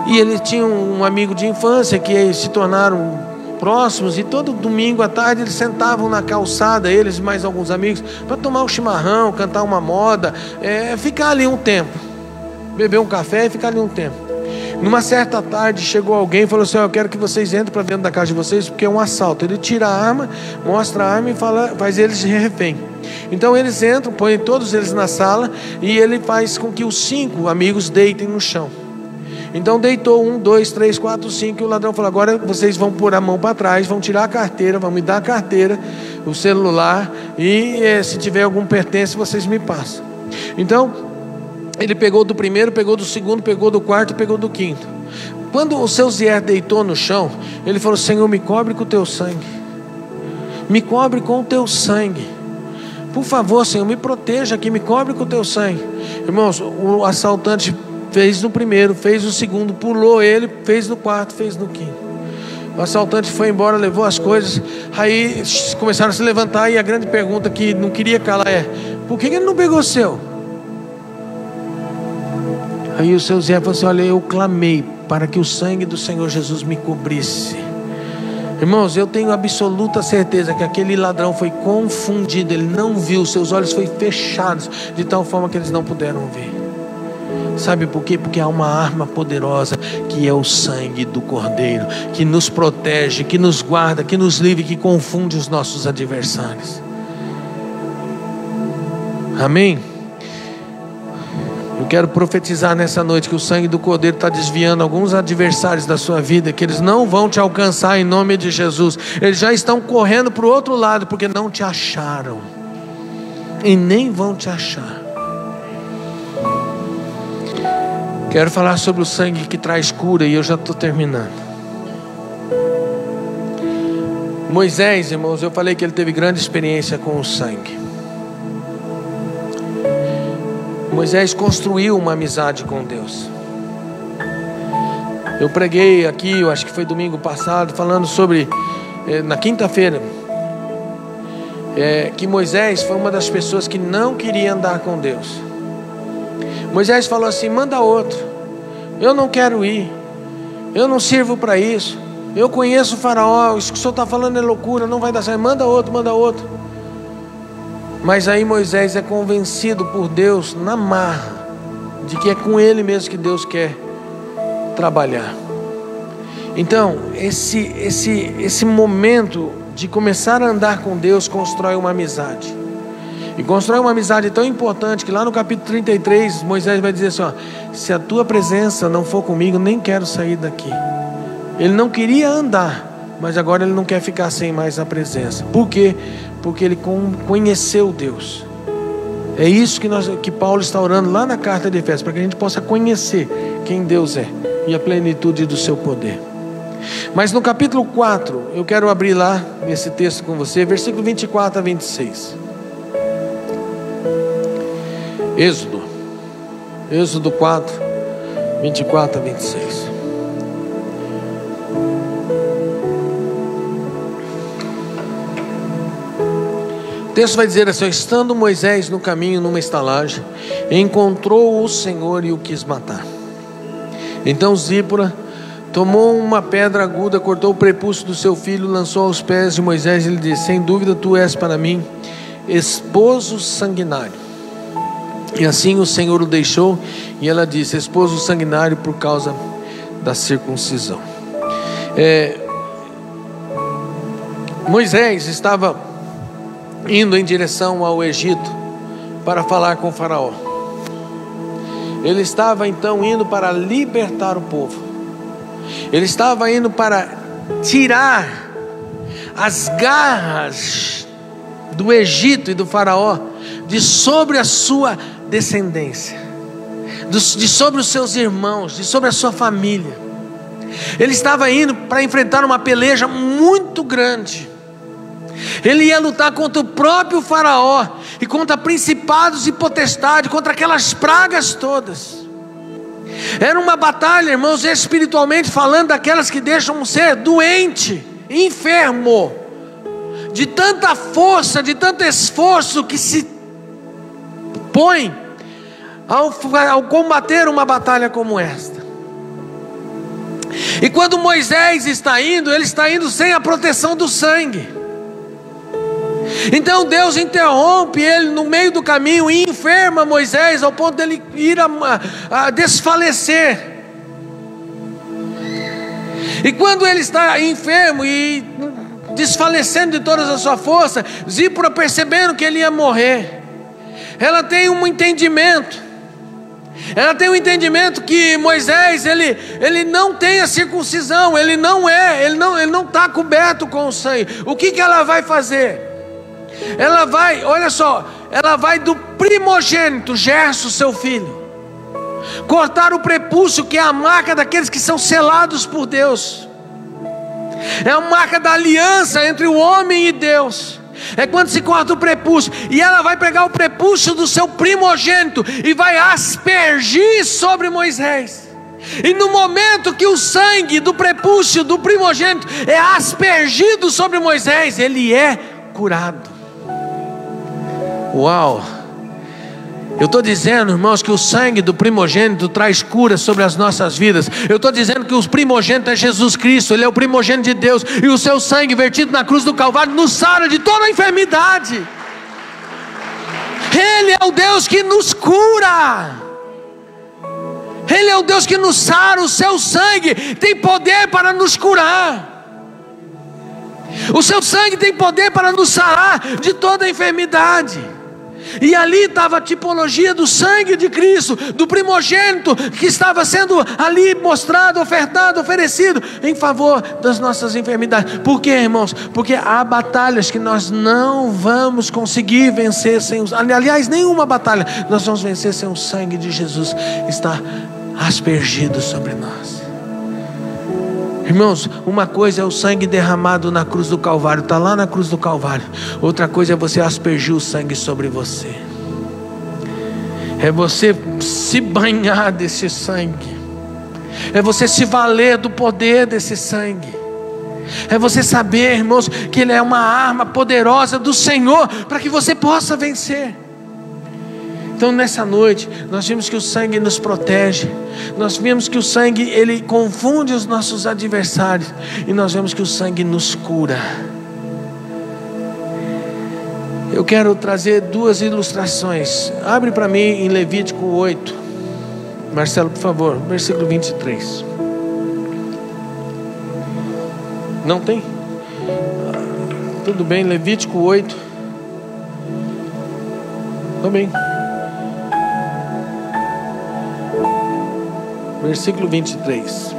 e ele tinha um amigo de infância que se tornaram próximos, e todo domingo à tarde eles sentavam na calçada, eles e mais alguns amigos, para tomar um chimarrão, cantar uma moda, ficar ali um tempo, beber um café e ficar ali um tempo. Numa certa tarde chegou alguém e falou assim: eu quero que vocês entrem para dentro da casa de vocês, porque é um assalto. Ele tira a arma, mostra a arma e faz eles de refém. Então eles entram, põem todos eles na sala, e ele faz com que os 5 amigos deitem no chão. Então deitou 1, 2, 3, 4, 5, e o ladrão falou: agora vocês vão pôr a mão para trás, vão tirar a carteira, vão me dar a carteira, o celular, e se tiver algum pertence vocês me passam. Então ele pegou do primeiro, pegou do segundo, pegou do quarto, pegou do quinto. Quando o seu Zier deitou no chão, ele falou: Senhor, me cobre com o teu sangue, me cobre com o teu sangue, por favor, Senhor, me proteja aqui, me cobre com o teu sangue. Irmãos, o assaltante fez no primeiro, fez no segundo, pulou ele, fez no quarto, fez no quinto. O assaltante foi embora, levou as coisas. Aí começaram a se levantar, e a grande pergunta que não queria calar é: por que ele não pegou o seu? Aí o seu Zé falou assim: olha, eu clamei para que o sangue do Senhor Jesus me cobrisse. Irmãos, eu tenho absoluta certeza que aquele ladrão foi confundido, ele não viu, seus olhos foram fechados de tal forma que eles não puderam ver. Sabe por quê? Porque há uma arma poderosa, que é o sangue do Cordeiro, que nos protege, que nos guarda, que nos livra, que confunde os nossos adversários. Amém? Eu quero profetizar nessa noite que o sangue do Cordeiro está desviando alguns adversários da sua vida, que eles não vão te alcançar em nome de Jesus. Eles já estão correndo para o outro lado, porque não te acharam, e nem vão te achar. Quero falar sobre o sangue que traz cura, e eu já estou terminando. Moisés, irmãos, eu falei que ele teve grande experiência com o sangue. Moisés construiu uma amizade com Deus. Eu preguei aqui, eu acho que foi domingo passado, falando sobre, na quinta-feira, que Moisés foi uma das pessoas que não queria andar com Deus. Moisés falou assim: manda outro, eu não quero ir, eu não sirvo para isso, eu conheço o faraó, isso que o senhor está falando é loucura, não vai dar certo, manda outro, manda outro. Mas aí Moisés é convencido por Deus na marra, de que é com ele mesmo que Deus quer trabalhar. Então esse momento de começar a andar com Deus constrói uma amizade. E constrói uma amizade tão importante que lá no capítulo 33 Moisés vai dizer assim: ó, se a tua presença não for comigo, nem quero sair daqui. Ele não queria andar, mas agora ele não quer ficar sem mais a presença. Por quê? Porque ele conheceu Deus. É isso que Paulo está orando lá na carta de Efésios, para que a gente possa conhecer quem Deus é e a plenitude do seu poder. Mas no capítulo 4, eu quero abrir lá nesse texto com você, versículo 24 a 26. Êxodo 4, 24 a 26. O texto vai dizer assim: estando Moisés no caminho numa estalagem, encontrou o Senhor e o quis matar. Então Zípora tomou uma pedra aguda, cortou o prepúcio do seu filho, lançou aos pés de Moisés e lhe disse: sem dúvida tu és para mim esposo sanguinário. E assim o Senhor o deixou, e ela disse: esposo sanguinário por causa da circuncisão. Moisés estava indo em direção ao Egito para falar com o faraó. Ele estava então indo para libertar o povo. Ele estava indo para tirar as garras do Egito e do faraó de sobre a sua descendência, de sobre os seus irmãos, de sobre a sua família. Ele estava indo para enfrentar uma peleja muito grande. Ele ia lutar contra o próprio faraó e contra principados e potestades, contra aquelas pragas todas. Era uma batalha, irmãos, espiritualmente falando, daquelas que deixam um ser doente, enfermo, de tanta força, de tanto esforço que se põe ao combater uma batalha como esta. E quando Moisés está indo, ele está indo sem a proteção do sangue. Então Deus interrompe ele no meio do caminho e enferma Moisés ao ponto dele ir a desfalecer. E quando ele está enfermo e desfalecendo de toda a sua força, Zípora, percebendo que ele ia morrer, ela tem um entendimento. Ela tem um entendimento que Moisés, ele não tem a circuncisão, ele não está coberto com o sangue. O que ela vai fazer? Ela vai, olha só, ela vai do primogênito, Gerson, seu filho, cortar o prepúcio, que é a marca daqueles que são selados por Deus. É a marca da aliança entre o homem e Deus. É quando se corta o prepúcio. E ela vai pegar o prepúcio do seu primogênito e vai aspergir sobre Moisés. E no momento que o sangue do prepúcio do primogênito é aspergido sobre Moisés, ele é curado. Uau! Eu estou dizendo, irmãos, que o sangue do primogênito traz cura sobre as nossas vidas. Eu estou dizendo que o primogênito é Jesus Cristo. Ele é o primogênito de Deus. E o seu sangue vertido na cruz do Calvário nos sara de toda a enfermidade. Ele é o Deus que nos cura. Ele é o Deus que nos sara. O seu sangue tem poder para nos curar. O seu sangue tem poder para nos sarar de toda a enfermidade. E ali estava a tipologia do sangue de Cristo, do primogênito que estava sendo ali mostrado, ofertado, oferecido em favor das nossas enfermidades. Por quê, irmãos? Porque há batalhas que nós não vamos conseguir vencer sem os... Aliás, nenhuma batalha nós vamos vencer sem o sangue de Jesus estar aspergido sobre nós. Irmãos, uma coisa é o sangue derramado na cruz do Calvário, está lá na cruz do Calvário. Outra coisa é você aspergir o sangue sobre você. É você se banhar desse sangue. É você se valer do poder desse sangue. É você saber, irmãos, que ele é uma arma poderosa do Senhor para que você possa vencer. Então nessa noite nós vimos que o sangue nos protege. Nós vimos que o sangue, ele confunde os nossos adversários. E nós vemos que o sangue nos cura. Eu quero trazer duas ilustrações. Abre para mim em Levítico 8. Marcelo, por favor, versículo 23. Não tem? Tudo bem, Levítico 8. Também. Versículo 23.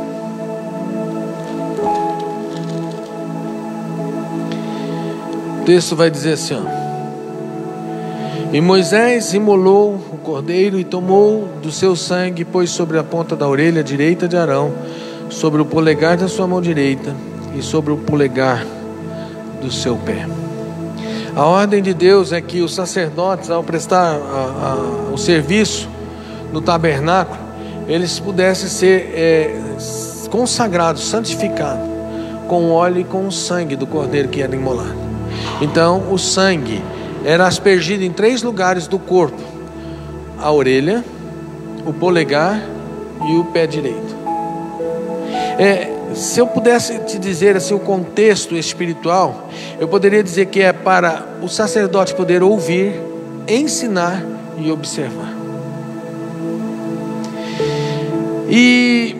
O texto vai dizer assim, ó: E Moisés imolou o cordeiro e tomou do seu sangue, pôs sobre a ponta da orelha direita de Arão, sobre o polegar da sua mão direita e sobre o polegar do seu pé. A ordem de Deus é que os sacerdotes, ao prestar o serviço no tabernáculo, eles pudessem ser consagrados, santificados com o óleo e com o sangue do cordeiro que era imolado. Então o sangue era aspergido em 3 lugares do corpo: a orelha, o polegar e o pé direito. Se eu pudesse te dizer assim o contexto espiritual, eu poderia dizer que é para o sacerdote poder ouvir, ensinar e observar. E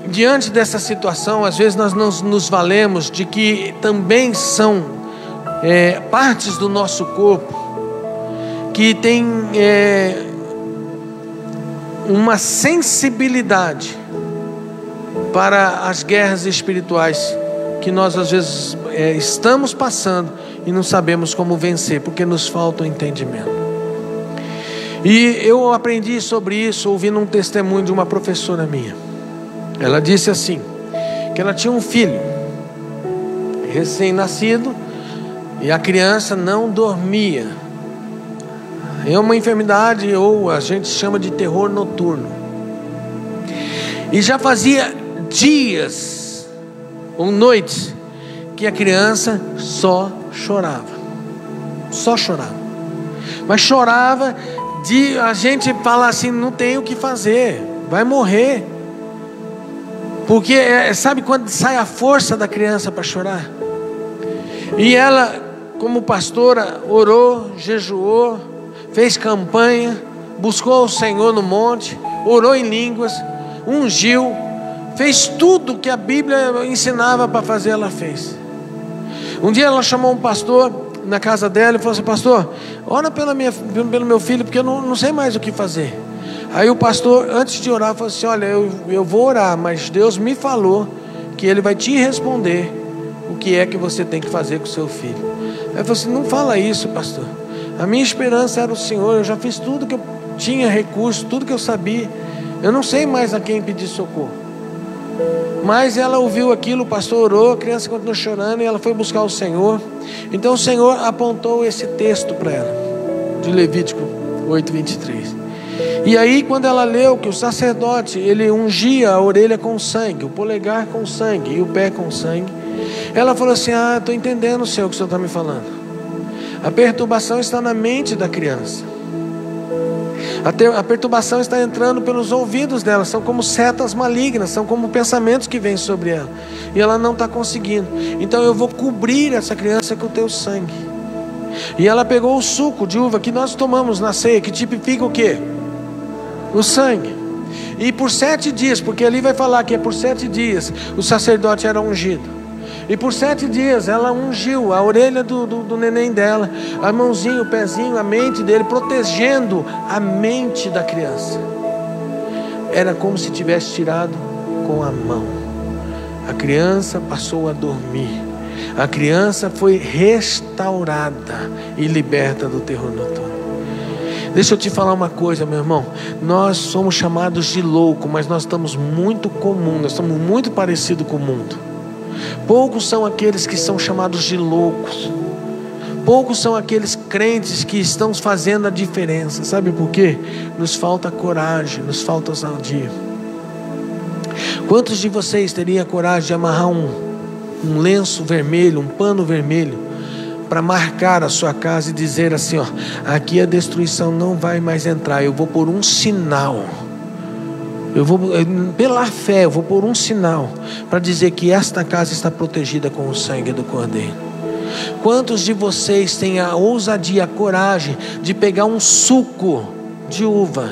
diante dessa situação, às vezes nós nos valemos de que também são partes do nosso corpo que tem uma sensibilidade para as guerras espirituais que nós às vezes estamos passando e não sabemos como vencer, porque nos falta o entendimento. E eu aprendi sobre isso ouvindo um testemunho de uma professora minha. Ela disse assim, que ela tinha um filho recém-nascido e a criança não dormia. É uma enfermidade, ou a gente chama de terror noturno. E já fazia dias ou noites que a criança só chorava. Só chorava. Mas chorava de a gente falar assim, não tem o que fazer, vai morrer. Porque sabe quando sai a força da criança para chorar? E ela, como pastora, orou, jejuou, fez campanha, buscou o Senhor no monte, orou em línguas, ungiu, Fez tudo que a Bíblia ensinava para fazer, ela fez. Um dia ela chamou um pastor na casa dela e falou assim: pastor, ora pelo meu filho, porque eu não sei mais o que fazer. Aí o pastor, antes de orar, falou assim: olha, eu vou orar, mas Deus me falou que Ele vai te responder o que é que você tem que fazer com o seu filho. Aí eu falei assim: não fala isso, pastor. A minha esperança era o Senhor. Eu já fiz tudo que eu tinha recurso, tudo que eu sabia. Eu não sei mais a quem pedir socorro. Mas ela ouviu aquilo, o pastor orou, a criança continuou chorando e ela foi buscar o Senhor. Então o Senhor apontou esse texto para ela, de Levítico 8:23. E aí quando ela leu que o sacerdote, ele ungia a orelha com sangue, o polegar com sangue e o pé com sangue, ela falou assim: ah, estou entendendo, Senhor, o que o Senhor está me falando. A perturbação está na mente da criança. A perturbação está entrando pelos ouvidos dela. São como setas malignas, são como pensamentos que vêm sobre ela, e ela não está conseguindo. Então eu vou cobrir essa criança com o teu sangue. E ela pegou o suco de uva que nós tomamos na ceia, que tipifica o quê? O sangue. E por 7 dias, porque ali vai falar que é por 7 dias o sacerdote era ungido. E por 7 dias ela ungiu a orelha do neném dela, a mãozinha, o pezinho, a mente dele, protegendo a mente da criança. Era como se tivesse tirado com a mão. A criança passou a dormir. A criança foi restaurada e liberta do terror noturno. Deixa eu te falar uma coisa, meu irmão. Nós somos chamados de louco, mas nós estamos muito comum, nós estamos muito parecidos com o mundo. Poucos são aqueles que são chamados de loucos. Poucos são aqueles crentes que estão fazendo a diferença. Sabe por quê? Nos falta coragem, nos falta ousadia. Quantos de vocês teriam a coragem de amarrar um lenço vermelho, um pano vermelho, para marcar a sua casa e dizer assim: ó, aqui a destruição não vai mais entrar, eu vou pôr um sinal. Pela fé, eu vou pôr um sinal para dizer que esta casa está protegida com o sangue do Cordeiro. Quantos de vocês têm a ousadia, a coragem de pegar um suco de uva,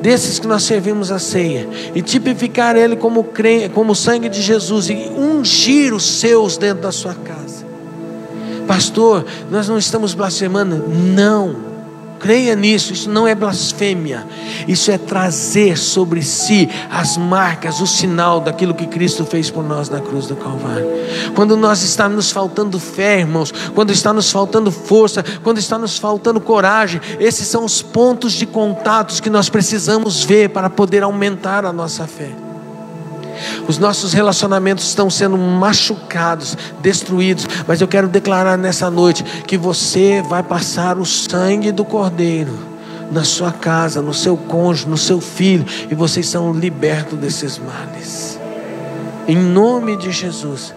desses que nós servimos à ceia, e tipificar ele como o sangue de Jesus, e ungir os seus dentro da sua casa? Pastor, nós não estamos blasfemando. Não. Creia nisso, isso não é blasfêmia. Isso é trazer sobre si as marcas, o sinal daquilo que Cristo fez por nós na cruz do Calvário. Quando nós está nos faltando fé, irmãos, quando está nos faltando força, quando está nos faltando coragem, esses são os pontos de contatos que nós precisamos ver para poder aumentar a nossa fé. Os nossos relacionamentos estão sendo machucados, destruídos, mas eu quero declarar nessa noite que você vai passar o sangue do Cordeiro na sua casa, no seu cônjuge, no seu filho, e vocês são libertos desses males, em nome de Jesus.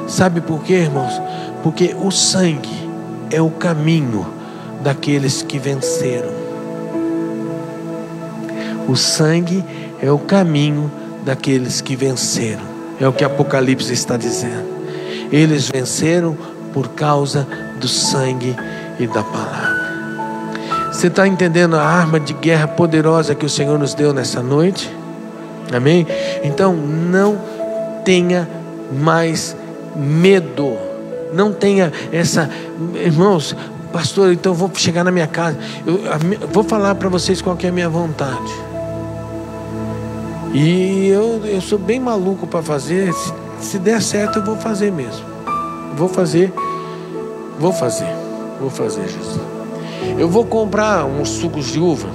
Sabe por quê, irmãos? Porque o sangue é o caminho daqueles que venceram. O sangue é o caminho daqueles que venceram. É o que Apocalipse está dizendo. Eles venceram por causa do sangue e da palavra. Você está entendendo a arma de guerra poderosa que o Senhor nos deu nessa noite? Amém? Então não tenha mais medo. Não tenha essa... Irmãos, pastor, então eu vou chegar na minha casa, eu vou falar para vocês qual que é a minha vontade. E eu sou bem maluco para fazer. Se der certo, eu vou fazer mesmo. Vou fazer, Jesus. Eu vou comprar uns sucos de uva.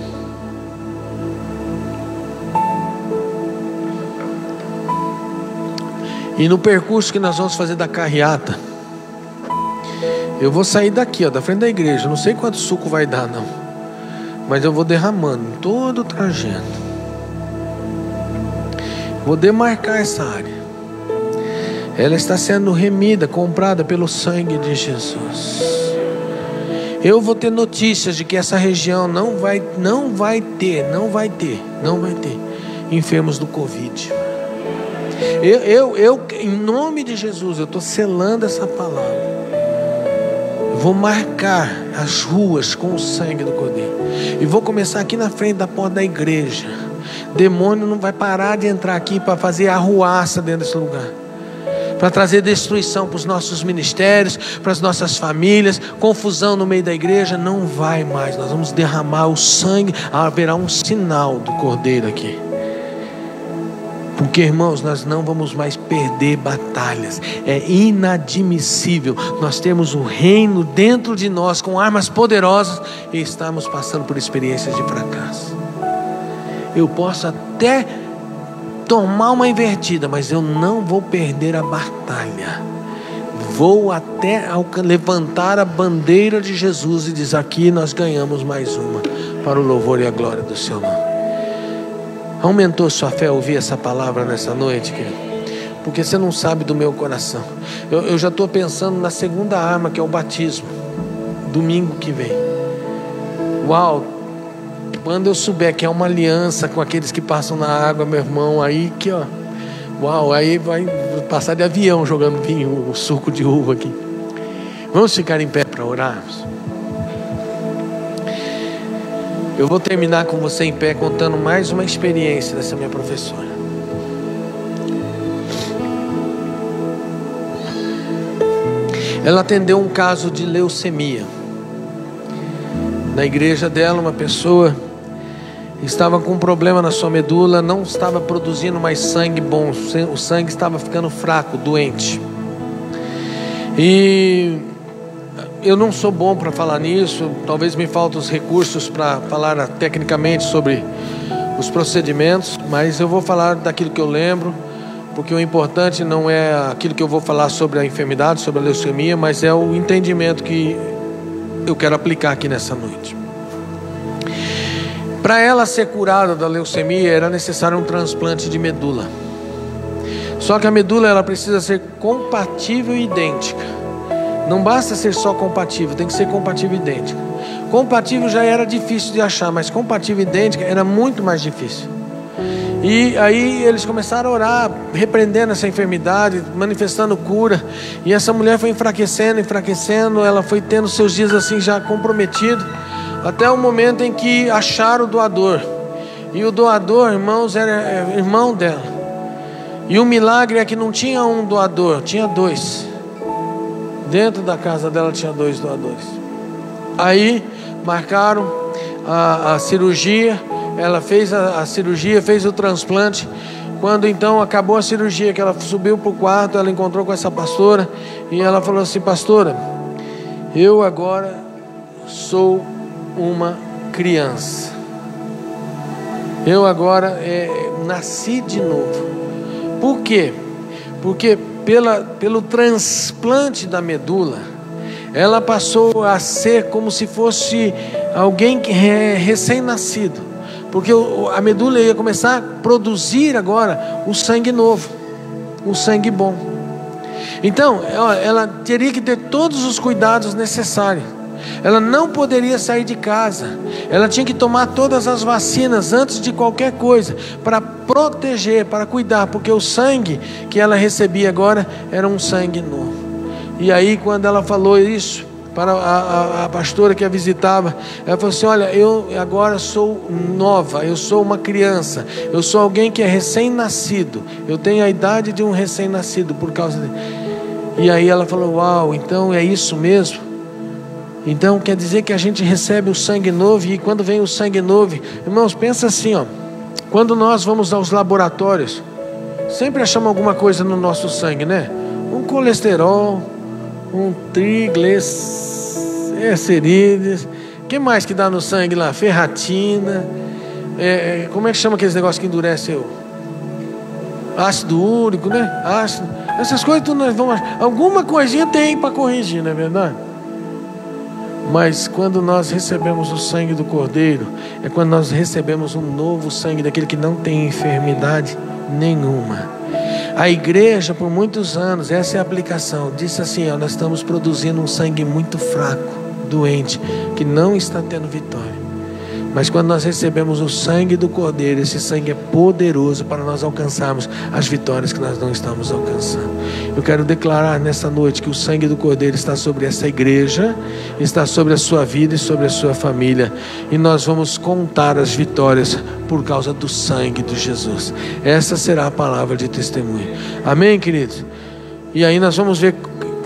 E no percurso que nós vamos fazer da carreata, eu vou sair daqui, ó, da frente da igreja. Não sei quanto suco vai dar, não. Mas eu vou derramando em todo o trajeto. Vou demarcar essa área. Ela está sendo remida, comprada pelo sangue de Jesus. Eu vou ter notícias de que essa região não vai ter enfermos do Covid. Eu em nome de Jesus, eu estou selando essa palavra. Eu vou marcar as ruas com o sangue do Cordeiro. E vou começar aqui na frente da porta da igreja. Demônio não vai parar de entrar aqui para fazer arruaça dentro desse lugar, para trazer destruição para os nossos ministérios, para as nossas famílias, confusão no meio da igreja. Não vai mais. Nós vamos derramar o sangue, haverá um sinal do Cordeiro aqui. Porque, irmãos, nós não vamos mais perder batalhas. É inadmissível nós termos o reino dentro de nós com armas poderosas e estarmos passando por experiências de fracasso. Eu posso até tomar uma invertida, mas eu não vou perder a batalha. Vou até levantar a bandeira de Jesus e dizer: aqui nós ganhamos mais uma, para o louvor e a glória do seu nome. Aumentou sua fé ouvir essa palavra nessa noite, querido? Porque você não sabe do meu coração. Eu já estou pensando na segunda arma, que é o batismo, domingo que vem. Uau! Quando eu souber que é uma aliança com aqueles que passam na água, meu irmão, aí que ó, uau, aí vai passar de avião jogando vinho, o suco de uva aqui. Vamos ficar em pé para orarmos? Eu vou terminar com você em pé, contando mais uma experiência dessa minha professora. Ela atendeu um caso de leucemia. Na igreja dela, uma pessoa estava com um problema na sua medula, não estava produzindo mais sangue bom, o sangue estava ficando fraco, doente. E eu não sou bom para falar nisso, talvez me faltem os recursos para falar tecnicamente sobre os procedimentos, mas eu vou falar daquilo que eu lembro, porque o importante não é aquilo que eu vou falar sobre a enfermidade, sobre a leucemia, mas é o entendimento que eu quero aplicar aqui nessa noite. Para ela ser curada da leucemia, era necessário um transplante de medula. Só que a medula, ela precisa ser compatível e idêntica. Não basta ser só compatível, tem que ser compatível e idêntica. Compatível já era difícil de achar, mas compatível e idêntica era muito mais difícil. E aí eles começaram a orar, repreendendo essa enfermidade, manifestando cura. E essa mulher foi enfraquecendo, ela foi tendo seus dias assim já comprometidos, até o momento em que acharam o doador. E o doador, irmãos, era irmão dela. E o milagre é que não tinha um doador, tinha dois. Dentro da casa dela tinha 2 doadores. Aí marcaram a cirurgia. Ela fez a cirurgia, fez o transplante. Quando então acabou a cirurgia, que ela subiu para o quarto, ela encontrou com essa pastora. E ela falou assim: pastora, eu agora sou uma criança. Eu agora nasci de novo. Por quê? Porque pelo transplante da medula, ela passou a ser como se fosse alguém recém-nascido, porque a medula ia começar a produzir agora o sangue novo, o sangue bom. Então ela teria que ter todos os cuidados necessários. Ela não poderia sair de casa. Ela tinha que tomar todas as vacinas antes de qualquer coisa, para proteger, para cuidar, porque o sangue que ela recebia agora era um sangue novo. E aí, quando ela falou isso para a pastora que a visitava, ela falou assim: olha, eu agora sou nova, eu sou uma criança, eu sou alguém que é recém-nascido, eu tenho a idade de um recém-nascido por causa dele. E aí ela falou: uau, então é isso mesmo? Então quer dizer que a gente recebe o sangue novo. E quando vem o sangue novo, irmãos, pensa assim, ó, quando nós vamos aos laboratórios, sempre achamos alguma coisa no nosso sangue, né? Um colesterol, um triglicérides, o que mais que dá no sangue lá? Ferratina, como é que chama aqueles negócios que endurece o ácido úrico, né? Ácido, essas coisas tudo nós vamos achar. Alguma coisinha tem para corrigir, não é verdade? Mas quando nós recebemos o sangue do Cordeiro, é quando nós recebemos um novo sangue, daquele que não tem enfermidade nenhuma. A igreja, por muitos anos, essa é a aplicação, disse assim: ó, nós estamos produzindo um sangue muito fraco, doente, que não está tendo vitória. Mas quando nós recebemos o sangue do Cordeiro, esse sangue é poderoso para nós alcançarmos as vitórias que nós não estamos alcançando. Eu quero declarar nessa noite que o sangue do Cordeiro está sobre essa igreja, está sobre a sua vida e sobre a sua família. E nós vamos contar as vitórias por causa do sangue de Jesus. Essa será a palavra de testemunho. Amém, queridos? E aí nós vamos ver,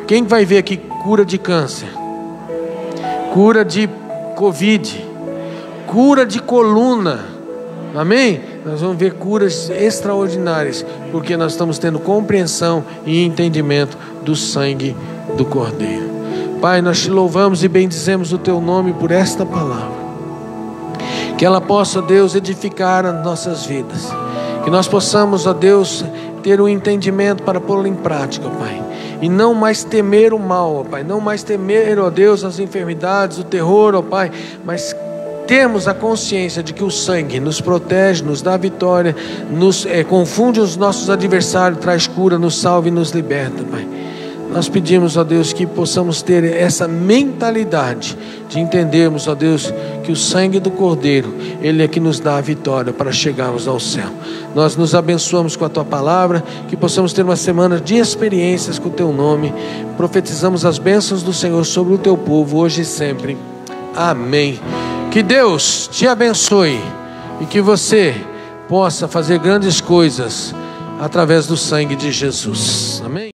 quem vai ver aqui cura de câncer, cura de Covid, cura de coluna, amém? Nós vamos ver curas extraordinárias, porque nós estamos tendo compreensão e entendimento do sangue do Cordeiro. Pai, nós te louvamos e bendizemos o teu nome por esta palavra, que ela possa, Deus, edificar as nossas vidas, que nós possamos, ó Deus, ter um entendimento para pô-lo em prática, Pai, e não mais temer o mal, ó Pai, não mais temer, ó Deus, as enfermidades, o terror, ó Pai, mas temos a consciência de que o sangue nos protege, nos dá vitória, nos confunde os nossos adversários, traz cura, nos salva e nos liberta, Pai. Nós pedimos, ó Deus, que possamos ter essa mentalidade de entendermos, ó Deus, que o sangue do Cordeiro, Ele é que nos dá a vitória para chegarmos ao céu. Nós nos abençoamos com a Tua palavra, que possamos ter uma semana de experiências com o Teu nome. Profetizamos as bênçãos do Senhor sobre o Teu povo, hoje e sempre. Amém. Que Deus te abençoe e que você possa fazer grandes coisas através do sangue de Jesus. Amém?